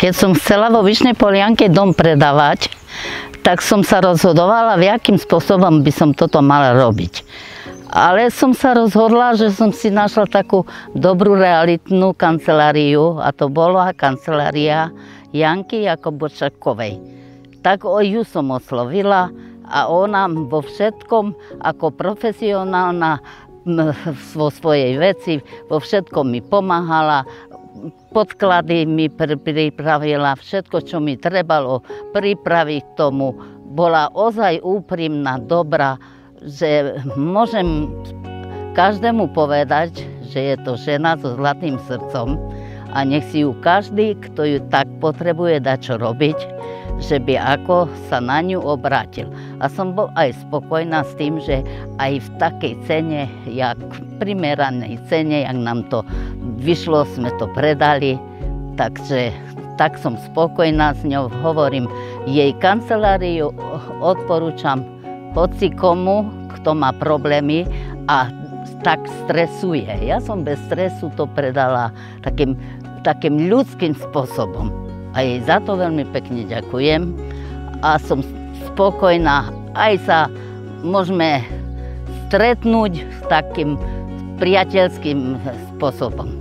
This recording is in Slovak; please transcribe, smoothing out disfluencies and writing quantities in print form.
Keď som chcela vo Vyšnej Polianke dom predávať, tak som sa rozhodovala, v akým spôsobom by som toto mala robiť. Ale som sa rozhodla, že som si našla takú dobrú realitnú kanceláriu a to bola kancelária Janky Jakobočakovej. Tak ju som oslovila a ona vo všetkom ako profesionálna vo svojej veci, vo všetkom mi pomáhala, podklady mi pripravila, všetko, čo mi trebalo pripraviť tomu. Bola ozaj úprimná, dobrá, že môžem každému povedať, že je to žena so zlatým srdcom a nech si ju každý, kto ju tak potrebuje dať čo robiť, že by ako sa na ňu obrátil. A som bol aj spokojná s tým, že aj v takej cene, jak primeranej cene, jak nám to vyšlo, sme to predali. Takže tak som spokojná s ňou. Hovorím, jej kanceláriu odporúčam hoci komu, kto má problémy a tak stresuje. Ja som bez stresu to predala takým ľudským spôsobom. A jej za to veľmi pekne ďakujem a som spokojná. Aj sa môžeme stretnúť s takým priateľským spôsobom.